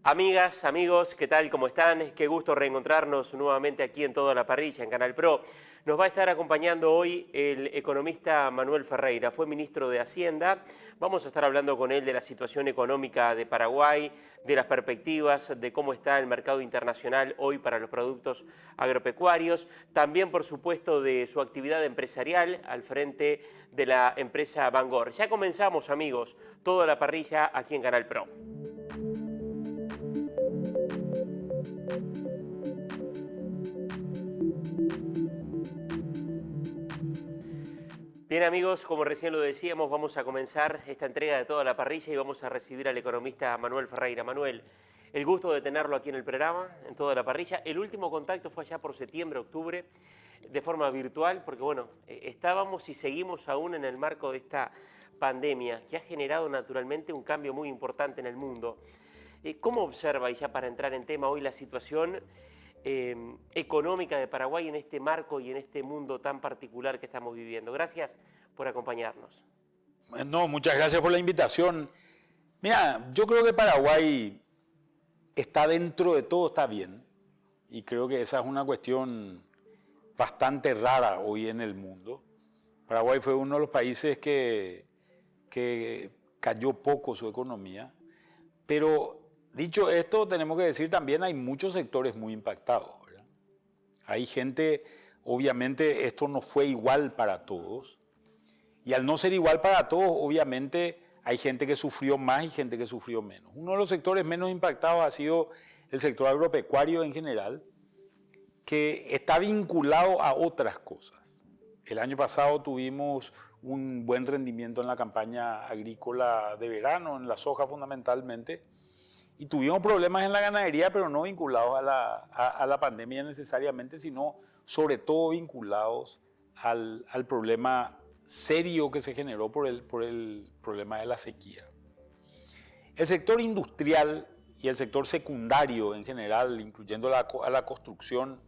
Amigas, amigos, ¿qué tal? ¿Cómo están? Qué gusto reencontrarnos nuevamente aquí en Toda la Parrilla, en Canal Pro. Nos va a estar acompañando hoy el economista Manuel Ferreira, fue ministro de Hacienda. Vamos a estar hablando con él de la situación económica de Paraguay, de las perspectivas, de cómo está el mercado internacional hoy para los productos agropecuarios. También, por supuesto, de su actividad empresarial al frente de la empresa Bangor. Ya comenzamos, amigos, Toda la Parrilla aquí en Canal Pro. Bien amigos, como recién lo decíamos, vamos a comenzar esta entrega de Toda la Parrilla y vamos a recibir al economista Manuel Ferreira. Manuel, el gusto de tenerlo aquí en el programa, en Toda la Parrilla. El último contacto fue allá por septiembre, octubre, de forma virtual, porque bueno, estábamos y seguimos aún en el marco de esta pandemia que ha generado naturalmente un cambio muy importante en el mundo. ¿Cómo observa, y ya para entrar en tema hoy, la situación económica de Paraguay en este marco y en este mundo tan particular que estamos viviendo? Gracias por acompañarnos. No, muchas gracias por la invitación. Mira, yo creo que Paraguay está dentro de todo, está bien. Y creo que esa es una cuestión bastante rara hoy en el mundo. Paraguay fue uno de los países que cayó poco su economía. Pero dicho esto, tenemos que decir también hay muchos sectores muy impactados, ¿verdad? Hay gente, obviamente esto no fue igual para todos. Y al no ser igual para todos, obviamente hay gente que sufrió más y gente que sufrió menos. Uno de los sectores menos impactados ha sido el sector agropecuario en general, que está vinculado a otras cosas. El año pasado tuvimos un buen rendimiento en la campaña agrícola de verano, en la soja fundamentalmente, y tuvimos problemas en la ganadería, pero no vinculados a la pandemia necesariamente, sino sobre todo vinculados al problema serio que se generó por el problema de la sequía. El sector industrial y el sector secundario en general, incluyendo a la construcción,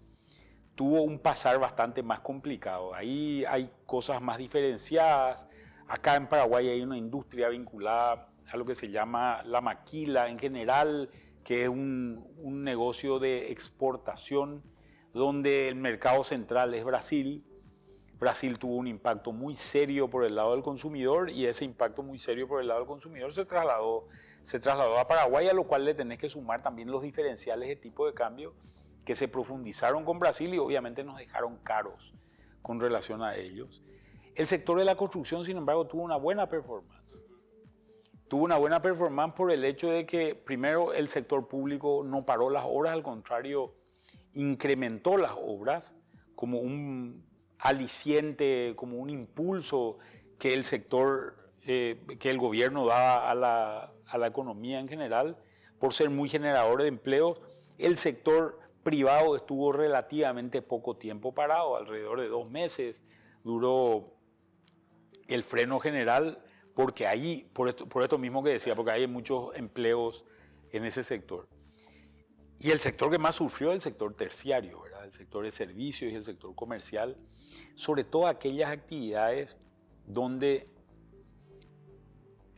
tuvo un pasar bastante más complicado. Ahí hay cosas más diferenciadas. Acá en Paraguay hay una industria vinculada a lo que se llama la maquila en general, que es un negocio de exportación donde el mercado central es Brasil. Brasil tuvo un impacto muy serio por el lado del consumidor y ese impacto muy serio por el lado del consumidor se trasladó a Paraguay, a lo cual le tenés que sumar también los diferenciales de tipo de cambio que se profundizaron con Brasil y obviamente nos dejaron caros con relación a ellos. El sector de la construcción, sin embargo, tuvo una buena performance. Tuvo una buena performance por el hecho de que, primero, el sector público no paró las obras, al contrario, incrementó las obras como un aliciente, como un impulso que el sector, que el gobierno daba a la economía en general, por ser muy generador de empleos. El sector privado estuvo relativamente poco tiempo parado, alrededor de 2 meses duró el freno general, porque ahí, por esto mismo que decía, porque hay muchos empleos en ese sector. Y el sector que más sufrió es el sector terciario, ¿verdad? El sector de servicios y el sector comercial, sobre todo aquellas actividades donde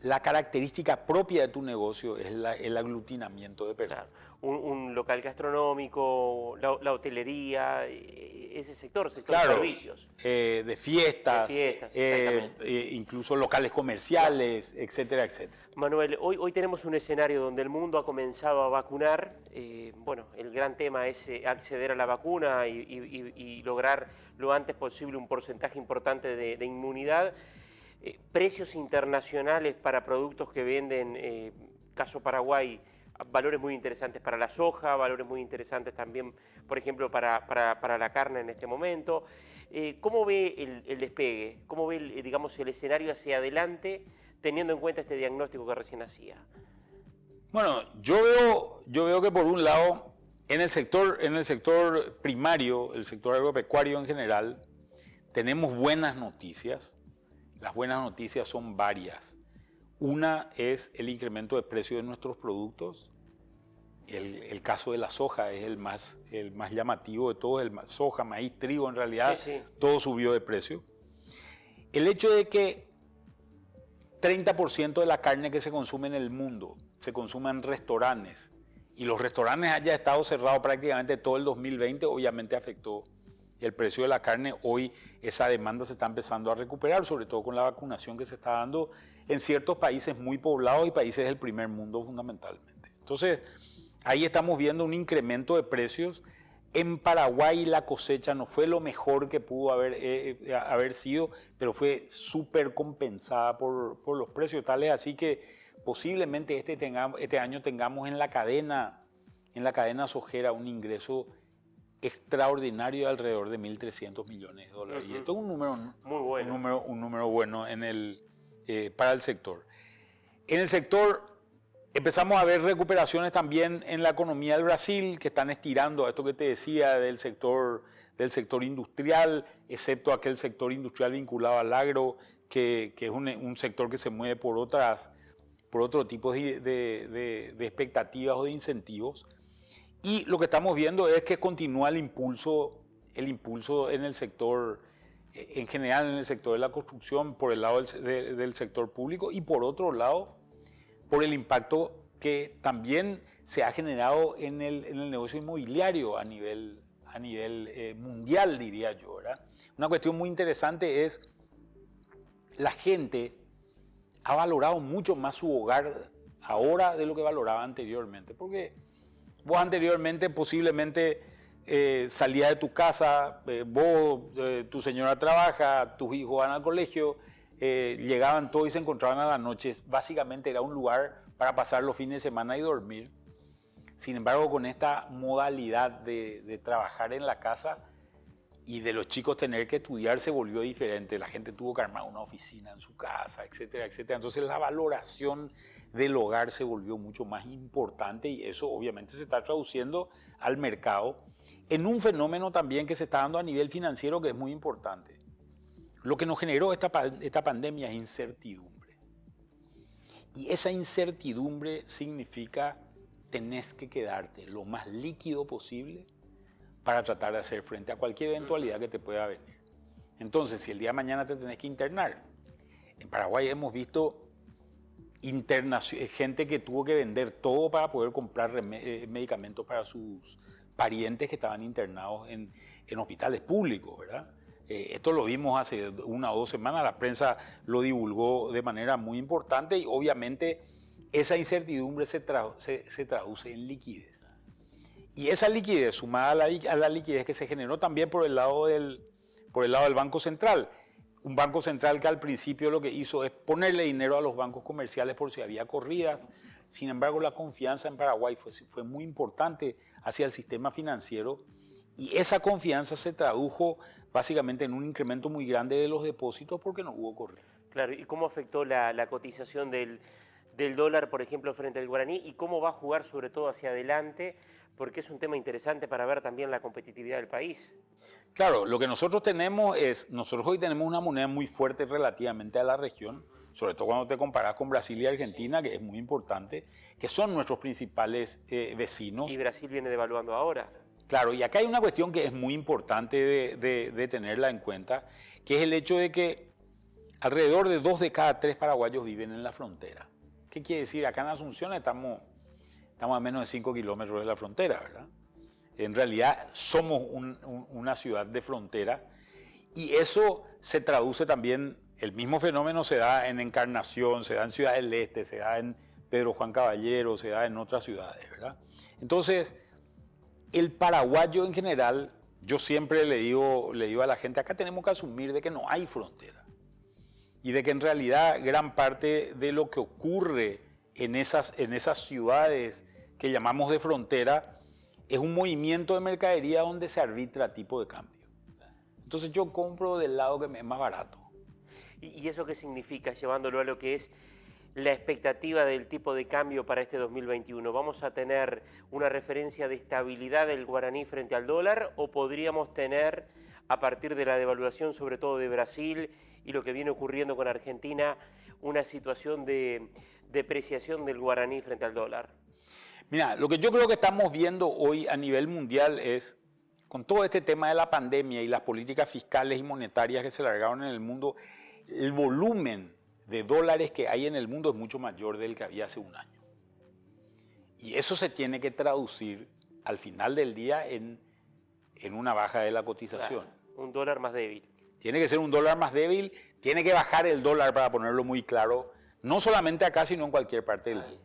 la característica propia de tu negocio es el aglutinamiento de personas. Claro, un local gastronómico, la hotelería, ese sector Claro, servicios. De fiestas, De fiestas, exactamente. incluso locales comerciales, Claro. etcétera, etcétera. Manuel, hoy tenemos un escenario donde el mundo ha comenzado a vacunar. Bueno, el gran tema es acceder a la vacuna y lograr lo antes posible un porcentaje importante de inmunidad. Precios internacionales para productos que venden, caso Paraguay, valores muy interesantes para la soja, valores muy interesantes también, por ejemplo, para la carne en este momento. ¿Cómo ve el despegue? ¿Cómo ve, digamos, el escenario hacia adelante, teniendo en cuenta este diagnóstico que recién hacía? Bueno, yo veo que por un lado, en el sector primario, el sector agropecuario en general, tenemos buenas noticias. Las buenas noticias son varias. Una es el incremento de precio de nuestros productos. El caso de la soja es el más llamativo de todos. Soja, maíz, trigo, en realidad, Sí. todo subió de precio. El hecho de que 30% de la carne que se consume en el mundo se consume en restaurantes y los restaurantes hayan estado cerrados prácticamente todo el 2020, obviamente afectó el precio de la carne. Hoy esa demanda se está empezando a recuperar, sobre todo con la vacunación que se está dando en ciertos países muy poblados y países del primer mundo fundamentalmente. Entonces, ahí estamos viendo un incremento de precios. En Paraguay la cosecha no fue lo mejor que pudo haber sido, pero fue súper compensada por los precios tales, así que posiblemente este año tengamos en la cadena sojera un ingreso extraordinario de alrededor de 1.300 millones de dólares. Y esto es un número muy bueno, un número bueno para el sector. En el sector empezamos a ver recuperaciones también en la economía del Brasil, que están estirando a esto que te decía del sector industrial, excepto aquel sector industrial vinculado al agro, que es un sector que se mueve por otro tipo de expectativas o de incentivos. Y lo que estamos viendo es que continúa el impulso en el sector, en general en el sector de la construcción, por el lado del sector público, y por otro lado, por el impacto que también se ha generado en el negocio inmobiliario a nivel mundial, diría yo, ¿verdad? Una cuestión muy interesante es la gente ha valorado mucho más su hogar ahora de lo que valoraba anteriormente, porque vos anteriormente posiblemente salías de tu casa, tu señora trabaja, tus hijos van al colegio, llegaban todos y se encontraban a la noche. Básicamente era un lugar para pasar los fines de semana y dormir. Sin embargo, con esta modalidad de trabajar en la casa y de los chicos tener que estudiar se volvió diferente. La gente tuvo que armar una oficina en su casa, etcétera, etcétera. Entonces la valoración del hogar se volvió mucho más importante y eso obviamente se está traduciendo al mercado en un fenómeno también que se está dando a nivel financiero que es muy importante. Lo que nos generó esta pandemia es incertidumbre. Y esa incertidumbre significa tenés que quedarte lo más líquido posible para tratar de hacer frente a cualquier eventualidad que te pueda venir. Entonces, si el día de mañana te tenés que internar, en Paraguay hemos visto gente que tuvo que vender todo para poder comprar medicamentos para sus parientes que estaban internados en hospitales públicos, ¿verdad? Esto lo vimos hace 1 o 2 semanas, la prensa lo divulgó de manera muy importante y obviamente esa incertidumbre se traduce en liquidez. Y esa liquidez, sumada a la liquidez que se generó también por el lado del Banco Central, un Banco Central que al principio lo que hizo es ponerle dinero a los bancos comerciales por si había corridas. Sin embargo, la confianza en Paraguay fue muy importante hacia el sistema financiero y esa confianza se tradujo básicamente en un incremento muy grande de los depósitos porque no hubo corrida. Claro, ¿y cómo afectó la cotización del dólar, por ejemplo, frente al guaraní? ¿Y cómo va a jugar sobre todo hacia adelante? Porque es un tema interesante para ver también la competitividad del país. Claro, lo que nosotros hoy tenemos una moneda muy fuerte relativamente a la región, sobre todo cuando te comparas con Brasil y Argentina, que es muy importante, que son nuestros principales vecinos. Y Brasil viene devaluando ahora. Claro, y acá hay una cuestión que es muy importante de tenerla en cuenta, que es el hecho de que alrededor de 2 de cada 3 paraguayos viven en la frontera. ¿Qué quiere decir? Acá en Asunción estamos a menos de 5 kilómetros de la frontera, ¿verdad? En realidad somos una ciudad de frontera y eso se traduce también, el mismo fenómeno se da en Encarnación, se da en Ciudad del Este, se da en Pedro Juan Caballero, se da en otras ciudades, ¿verdad? Entonces, el paraguayo en general, yo siempre le digo a la gente, acá tenemos que asumir de que no hay frontera y de que en realidad gran parte de lo que ocurre en esas ciudades que llamamos de frontera es un movimiento de mercadería donde se arbitra tipo de cambio. Entonces yo compro del lado que me es más barato. ¿Y eso qué significa, llevándolo a lo que es la expectativa del tipo de cambio para este 2021? ¿Vamos a tener una referencia de estabilidad del guaraní frente al dólar o podríamos tener, a partir de la devaluación sobre todo de Brasil y lo que viene ocurriendo con Argentina, una situación de depreciación del guaraní frente al dólar? Mira, lo que yo creo que estamos viendo hoy a nivel mundial es, con todo este tema de la pandemia y las políticas fiscales y monetarias que se largaron en el mundo, el volumen de dólares que hay en el mundo es mucho mayor del que había hace un año. Y eso se tiene que traducir al final del día en una baja de la cotización. Claro, un dólar más débil. Tiene que ser un dólar más débil, tiene que bajar el dólar, para ponerlo muy claro, no solamente acá, sino en cualquier parte del mundo.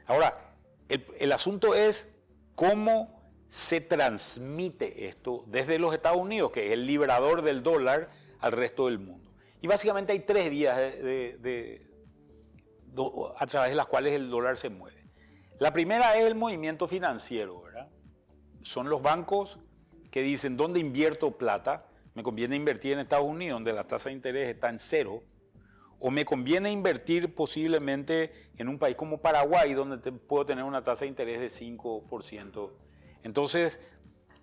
Ahora, el asunto es cómo se transmite esto desde los Estados Unidos, que es el liberador del dólar, al resto del mundo. Y básicamente hay tres vías a través de las cuales el dólar se mueve. La primera es el movimiento financiero, ¿verdad? Son los bancos que dicen, ¿dónde invierto plata? Me conviene invertir en Estados Unidos, donde la tasa de interés está en cero, o me conviene invertir posiblemente en un país como Paraguay, donde puedo tener una tasa de interés de 5%. Entonces,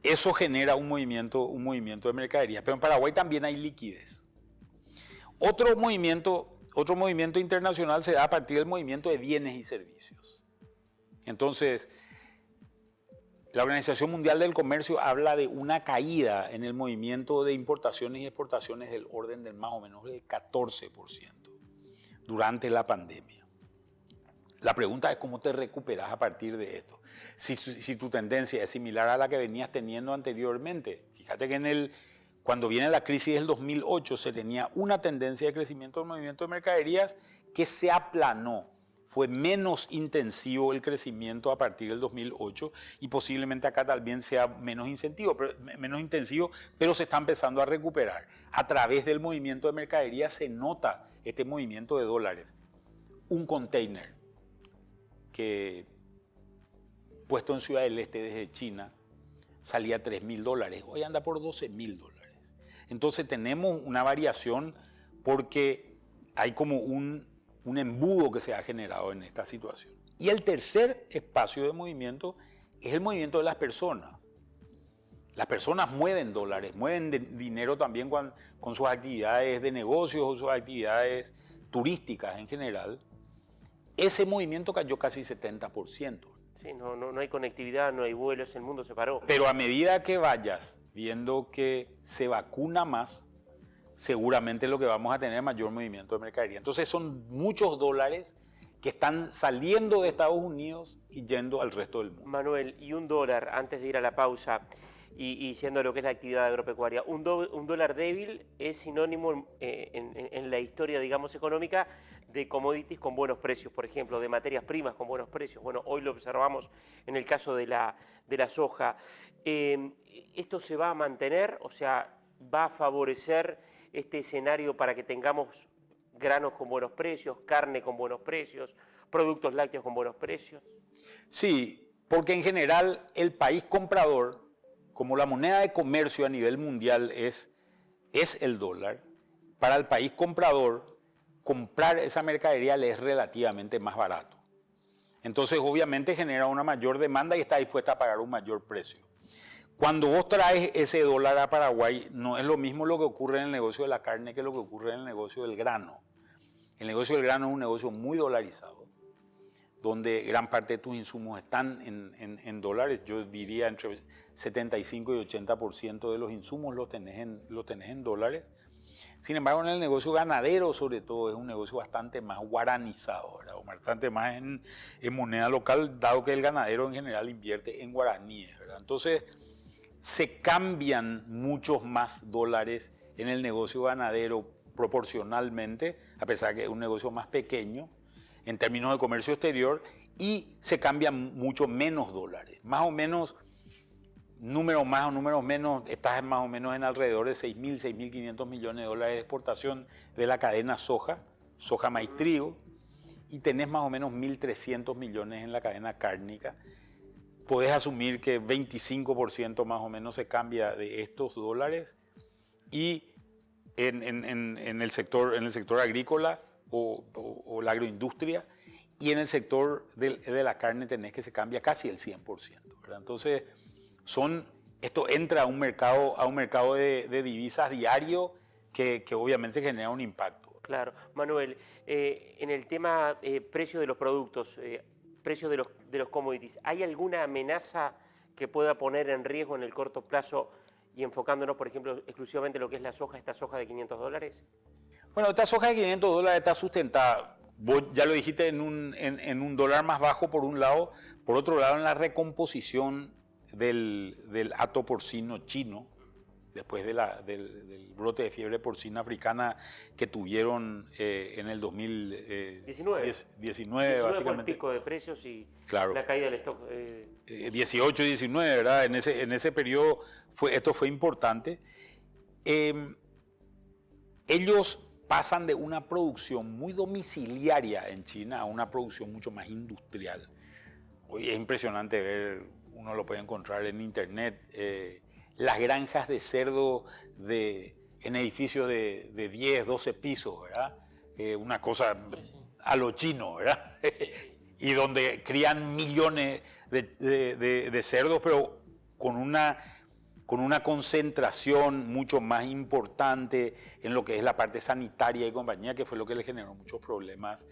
eso genera un movimiento de mercaderías. Pero en Paraguay también hay liquidez. Otro movimiento internacional se da a partir del movimiento de bienes y servicios. Entonces, la Organización Mundial del Comercio habla de una caída en el movimiento de importaciones y exportaciones del orden del más o menos del 14% durante la pandemia. La pregunta es cómo te recuperas a partir de esto. Si tu tendencia es similar a la que venías teniendo anteriormente. Fíjate que cuando viene la crisis del 2008 se tenía una tendencia de crecimiento del movimiento de mercaderías que se aplanó. Fue menos intensivo el crecimiento a partir del 2008 y posiblemente acá también sea menos intensivo, pero se está empezando a recuperar. A través del movimiento de mercaderías se nota este movimiento de dólares. Un container que puesto en Ciudad del Este desde China salía $3.000, hoy anda por $12.000. Entonces tenemos una variación porque hay como un embudo que se ha generado en esta situación. Y el tercer espacio de movimiento es el movimiento de las personas. Las personas mueven dólares, mueven dinero también con sus actividades de negocios o sus actividades turísticas en general. Ese movimiento cayó casi 70%. Sí, no hay conectividad, no hay vuelos, el mundo se paró. Pero a medida que vayas viendo que se vacuna más, seguramente lo que vamos a tener es mayor movimiento de mercadería. Entonces son muchos dólares que están saliendo de Estados Unidos y yendo al resto del mundo. Manuel, y un dólar, antes de ir a la pausa y yendo a lo que es la actividad agropecuaria, un dólar débil es sinónimo en la historia, digamos, económica de commodities con buenos precios, por ejemplo, de materias primas con buenos precios. Bueno, hoy lo observamos en el caso de la soja. ¿Esto se va a mantener? O sea, ¿va a favorecer este escenario para que tengamos granos con buenos precios, carne con buenos precios, productos lácteos con buenos precios? Sí, porque en general el país comprador, como la moneda de comercio a nivel mundial es el dólar, para el país comprador comprar esa mercadería le es relativamente más barato. Entonces obviamente genera una mayor demanda y está dispuesta a pagar un mayor precio. Cuando vos traes ese dólar a Paraguay, no es lo mismo lo que ocurre en el negocio de la carne que lo que ocurre en el negocio del grano. El negocio del grano es un negocio muy dolarizado, donde gran parte de tus insumos están en dólares. Yo diría entre 75 y 80% de los insumos los tenés en dólares. Sin embargo, en el negocio ganadero, sobre todo, es un negocio bastante más guaranizado, ¿verdad? O bastante más en moneda local, dado que el ganadero en general invierte en guaraníes, ¿verdad? Entonces, se cambian muchos más dólares en el negocio ganadero proporcionalmente, a pesar que es un negocio más pequeño en términos de comercio exterior, y se cambian mucho menos dólares. Más o menos, números más o números menos, estás más o menos en alrededor de 6.000, 6.500 millones de dólares de exportación de la cadena soja, maíz, trigo, y tenés más o menos 1.300 millones en la cadena cárnica. Podés asumir que 25% más o menos se cambia de estos dólares, y en el sector agrícola o la agroindustria, y en el sector de la carne tenés que se cambia casi el 100%, ¿verdad? Entonces, esto entra a un mercado de divisas diario que obviamente genera un impacto. Claro. Manuel, en el tema precio de los productos, precio de los commodities, ¿hay alguna amenaza que pueda poner en riesgo en el corto plazo y enfocándonos, por ejemplo, exclusivamente en lo que es la soja, esta soja de $500? Bueno, esta soja de $500 está sustentada vos ya lo dijiste en un dólar más bajo por un lado, por otro lado en la recomposición del hato porcino chino, después del brote de fiebre porcina africana que tuvieron en el 2019, 19 fue el básicamente. pico de precios y claro, la caída del stock. 18 y 19, ¿verdad? En ese periodo esto fue importante. Ellos pasan de una producción muy domiciliaria en China a una producción mucho más industrial. Hoy es impresionante ver, uno lo puede encontrar en internet, las granjas de cerdo en edificios de 10, 12 pisos, ¿verdad? Una cosa a lo chino, ¿verdad? Y donde crían millones de cerdos, pero con una concentración mucho más importante en lo que es la parte sanitaria y compañía, que fue lo que le generó muchos problemas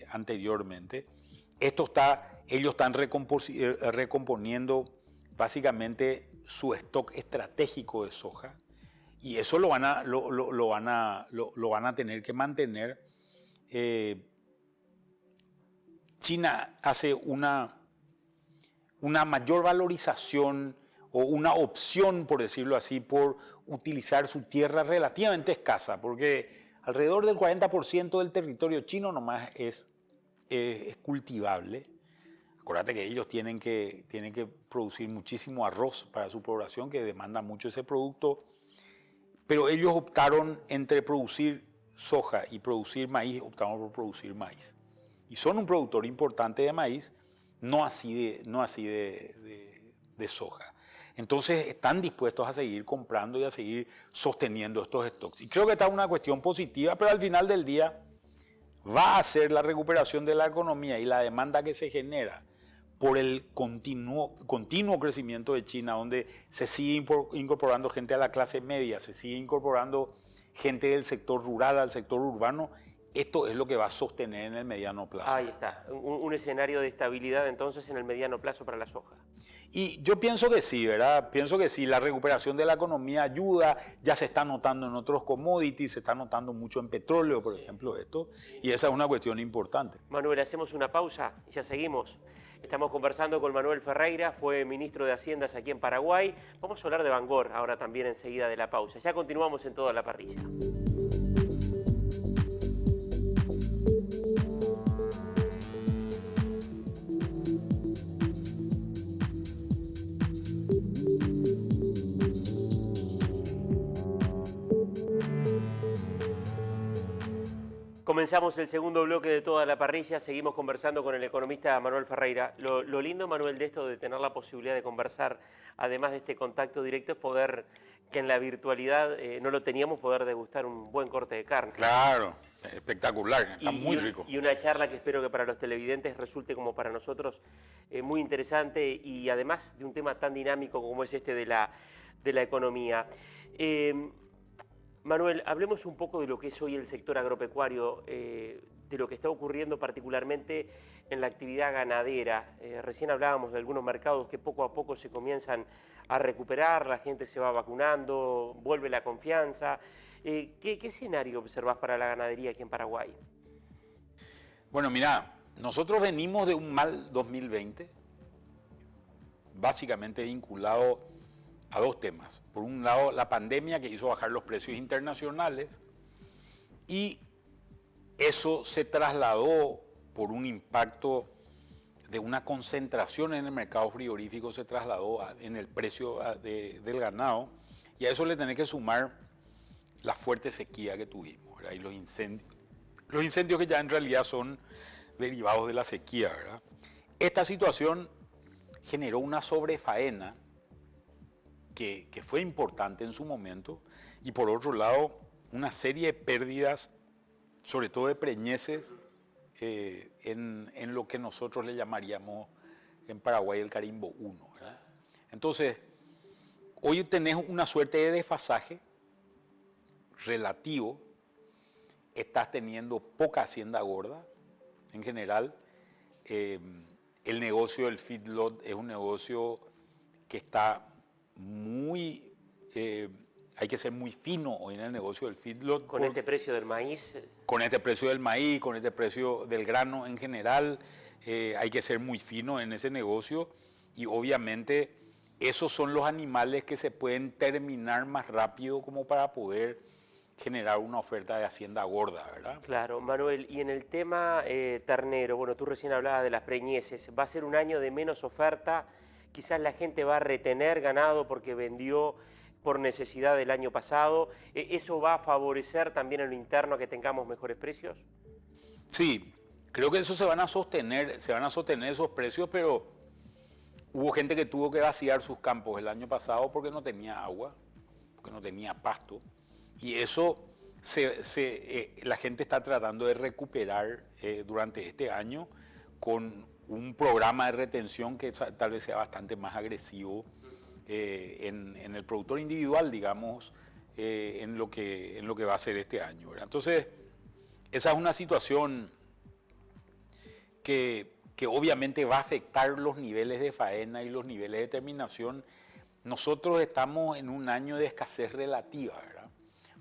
anteriormente. Ellos están recomponiendo básicamente su stock estratégico de soja y eso lo van a tener que mantener. China hace una mayor valorización o una opción, por decirlo así, por utilizar su tierra relativamente escasa, porque alrededor del 40% del territorio chino nomás es cultivable. Acuérdate que ellos tienen que producir muchísimo arroz para su población, que demanda mucho ese producto, pero ellos optaron entre producir soja y producir maíz, optaron por producir maíz. Y son un productor importante de maíz, no así de soja. Entonces están dispuestos a seguir comprando y a seguir sosteniendo estos stocks. Y creo que está una cuestión positiva, pero al final del día va a ser la recuperación de la economía y la demanda que se genera por el continuo crecimiento de China, donde se sigue incorporando gente a la clase media, se sigue incorporando gente del sector rural al sector urbano. Esto es lo que va a sostener en el mediano plazo. Ahí está, un escenario de estabilidad entonces en el mediano plazo para la soja. Y yo pienso que sí, ¿verdad? Pienso que sí, la recuperación de la economía ayuda, ya se está notando en otros commodities, se está notando mucho en petróleo, por ejemplo, esto, y esa es una cuestión importante. Manuel, hacemos una pausa y ya seguimos. Estamos conversando con Manuel Ferreira, fue ministro de Haciendas aquí en Paraguay. Vamos a hablar de Bangor ahora también enseguida de la pausa. Ya continuamos en Toda la Parrilla. Comenzamos el segundo bloque de Toda la Parrilla, seguimos conversando con el economista Manuel Ferreira. Lo lindo, Manuel, de esto de tener la posibilidad de conversar, además de este contacto directo, es poder, que en la virtualidad no lo teníamos, poder degustar un buen corte de carne. Claro, espectacular, está muy rico. Y una charla que espero que para los televidentes resulte como para nosotros muy interesante y además de un tema tan dinámico como es este de la economía. Manuel, hablemos un poco de lo que es hoy el sector agropecuario, de lo que está ocurriendo particularmente en la actividad ganadera. Recién hablábamos de algunos mercados que poco a poco se comienzan a recuperar, la gente se va vacunando, vuelve la confianza. ¿Qué escenario observás para la ganadería aquí en Paraguay? Bueno, mirá, nosotros venimos de un mal 2020, básicamente vinculado a dos temas. Por un lado, la pandemia que hizo bajar los precios internacionales y eso se trasladó por un impacto de una concentración en el mercado frigorífico, se trasladó en el precio del ganado y a eso le tenés que sumar la fuerte sequía que tuvimos, ¿verdad? Y los incendios que ya en realidad son derivados de la sequía, ¿verdad? Esta situación generó una sobrefaena que fue importante en su momento, y por otro lado, una serie de pérdidas, sobre todo de preñeces, en lo que nosotros le llamaríamos en Paraguay el carimbo 1. ¿Verdad? Entonces, hoy tenés una suerte de desfasaje relativo, estás teniendo poca hacienda gorda, en general. El negocio del feedlot es un negocio que está muy hay que ser muy fino hoy en el negocio del feedlot. Con este precio del maíz. Con este precio del maíz, con este precio del grano en general, hay que ser muy fino en ese negocio y obviamente esos son los animales que se pueden terminar más rápido como para poder generar una oferta de hacienda gorda, ¿verdad? Claro, Manuel, y en el tema ternero, bueno, tú recién hablabas de las preñeces, va a ser un año de menos oferta, quizás la gente va a retener ganado porque vendió por necesidad del año pasado, ¿eso va a favorecer también en lo interno a que tengamos mejores precios? Sí, creo que eso se van a sostener esos precios, pero hubo gente que tuvo que vaciar sus campos el año pasado porque no tenía agua, porque no tenía pasto, y eso la gente está tratando de recuperar durante este año con un programa de retención que tal vez sea bastante más agresivo en el productor individual, digamos, en lo que va a ser este año, ¿verdad? Entonces, esa es una situación que obviamente va a afectar los niveles de faena y los niveles de terminación. Nosotros estamos en un año de escasez relativa, ¿verdad?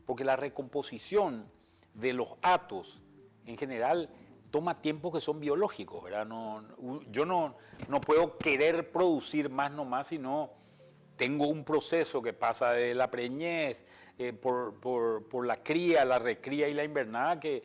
Porque la recomposición de los hatos en general toma tiempos que son biológicos, ¿verdad? Yo no puedo querer producir más nomás, sino tengo un proceso que pasa de la preñez, por la cría, la recría y la invernada que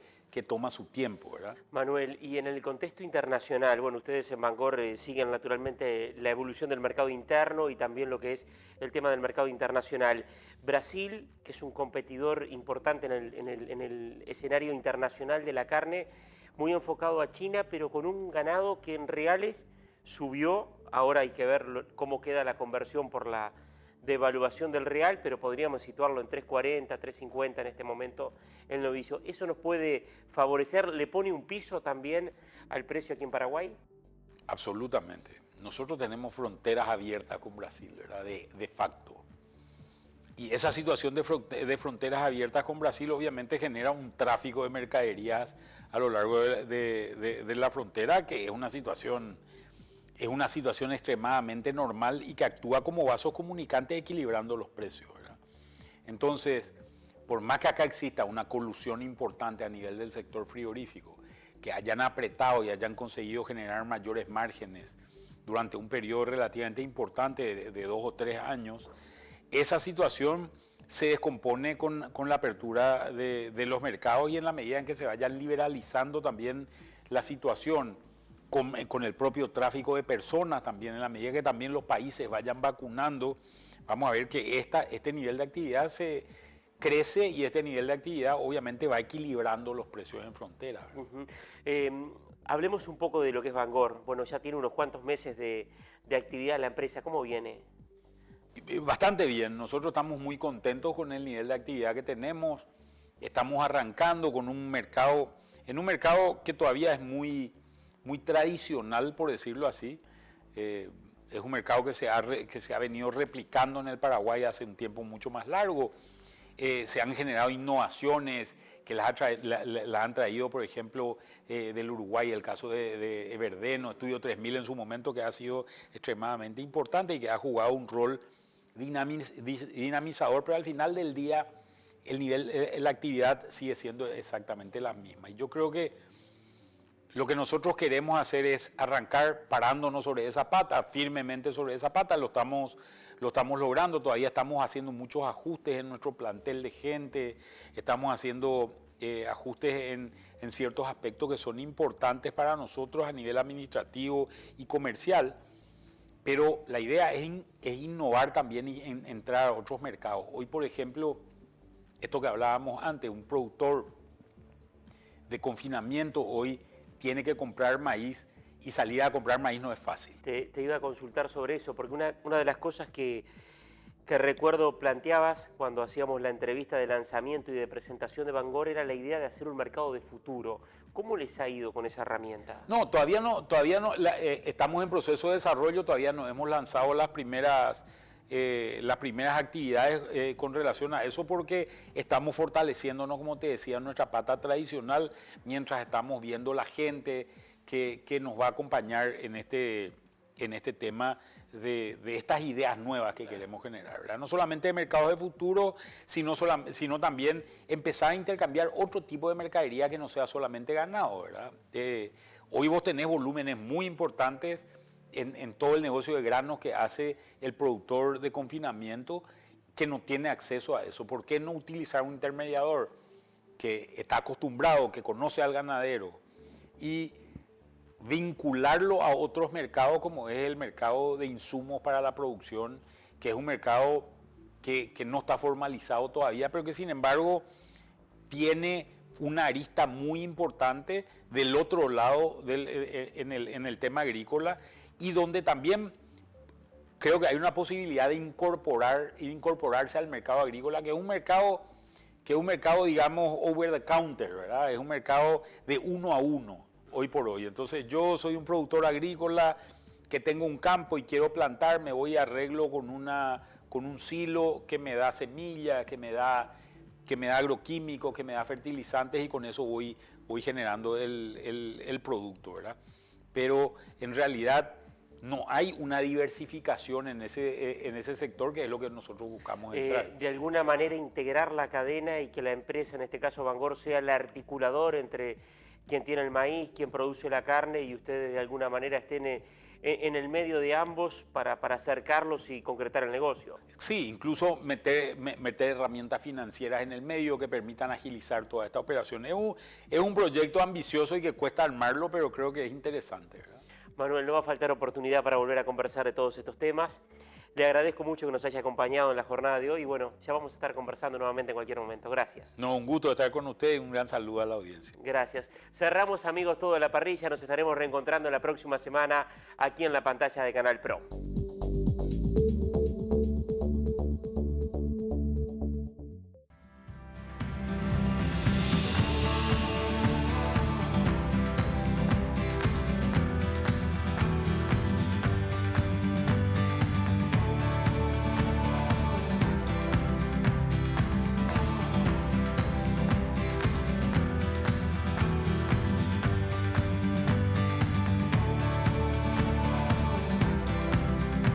toma su tiempo, ¿verdad? Manuel, y en el contexto internacional, bueno, ustedes en Bangor siguen naturalmente la evolución del mercado interno y también lo que es el tema del mercado internacional. Brasil, que es un competidor importante en el escenario internacional de la carne, muy enfocado a China, pero con un ganado que en reales subió. Ahora hay que ver cómo queda la conversión por la devaluación del real, pero podríamos situarlo en 3.40, 3.50 en este momento el novicio. ¿Eso nos puede favorecer? ¿Le pone un piso también al precio aquí en Paraguay? Absolutamente. Nosotros tenemos fronteras abiertas con Brasil, ¿verdad? De facto. Y esa situación de fronteras abiertas con Brasil obviamente genera un tráfico de mercaderías a lo largo de la frontera, que es una situación extremadamente normal y que actúa como vaso comunicante equilibrando los precios, ¿verdad? Entonces, por más que acá exista una colusión importante a nivel del sector frigorífico, que hayan apretado y hayan conseguido generar mayores márgenes durante un periodo relativamente importante de 2 o 3 años, esa situación se descompone con la apertura de los mercados y en la medida en que se vaya liberalizando también la situación con el propio tráfico de personas también, en la medida que también los países vayan vacunando, vamos a ver que este nivel de actividad se crece y este nivel de actividad obviamente va equilibrando los precios en frontera. Hablemos un poco de lo que es Bangor. Bueno, ya tiene unos cuantos meses de actividad la empresa. ¿Cómo viene? Bastante bien, nosotros estamos muy contentos con el nivel de actividad que tenemos. Estamos arrancando con un mercado que todavía es muy tradicional, por decirlo así. Es un mercado que se ha venido replicando en el Paraguay hace un tiempo mucho más largo. Se han generado innovaciones que las han traído, por ejemplo, del Uruguay, el caso de Everdeno, Estudio 3000 en su momento, que ha sido extremadamente importante y que ha jugado un rol dinamizador, pero al final del día el nivel, la actividad sigue siendo exactamente la misma. Y yo creo que lo que nosotros queremos hacer es arrancar parándonos sobre esa pata, firmemente sobre esa pata. Lo estamos logrando, todavía estamos haciendo muchos ajustes en nuestro plantel de gente, estamos haciendo ajustes en ciertos aspectos que son importantes para nosotros a nivel administrativo y comercial, pero la idea es innovar también y entrar a otros mercados. Hoy, por ejemplo, esto que hablábamos antes, un productor de confinamiento hoy tiene que comprar maíz y salir a comprar maíz no es fácil. Te iba a consultar sobre eso, porque una de las cosas que recuerdo planteabas cuando hacíamos la entrevista de lanzamiento y de presentación de Bangor era la idea de hacer un mercado de futuro. ¿Cómo les ha ido con esa herramienta? No, todavía no, estamos en proceso de desarrollo, todavía no hemos lanzado las primeras actividades con relación a eso porque estamos fortaleciéndonos, como te decía, en nuestra pata tradicional, mientras estamos viendo la gente que nos va a acompañar en este en este tema de estas ideas nuevas que queremos generar, ¿verdad? No solamente de mercados de futuro, sino también empezar a intercambiar otro tipo de mercadería que no sea solamente ganado, ¿verdad? Hoy vos tenés volúmenes muy importantes en todo el negocio de granos que hace el productor de confinamiento que no tiene acceso a eso. ¿Por qué no utilizar un intermediador que está acostumbrado, que conoce al ganadero y vincularlo a otros mercados como es el mercado de insumos para la producción, que es un mercado que no está formalizado todavía, pero que sin embargo tiene una arista muy importante del otro lado en el tema agrícola, y donde también creo que hay una posibilidad de incorporarse al mercado agrícola, que es un mercado, digamos, over the counter, ¿verdad? Es un mercado de uno a uno, hoy por hoy. Entonces yo soy un productor agrícola que tengo un campo y quiero plantar, me voy y arreglo con un silo que me da semillas, que me da agroquímicos, que me da fertilizantes, y con eso voy generando el producto, ¿verdad? Pero en realidad no hay una diversificación en ese sector, que es lo que nosotros buscamos entrar. De alguna manera integrar la cadena y que la empresa, en este caso Bangor, sea el articulador entre quien tiene el maíz, quien produce la carne, y ustedes de alguna manera estén en el medio de ambos para acercarlos y concretar el negocio. Sí, incluso meter herramientas financieras en el medio que permitan agilizar toda esta operación. Es un proyecto ambicioso y que cuesta armarlo, pero creo que es interesante, ¿verdad? Manuel, no va a faltar oportunidad para volver a conversar de todos estos temas. Le agradezco mucho que nos haya acompañado en la jornada de hoy y bueno, ya vamos a estar conversando nuevamente en cualquier momento. Gracias. No, un gusto estar con usted y un gran saludo a la audiencia. Gracias. Cerramos, amigos, todo de la parrilla. Nos estaremos reencontrando la próxima semana aquí en la pantalla de Canal Pro.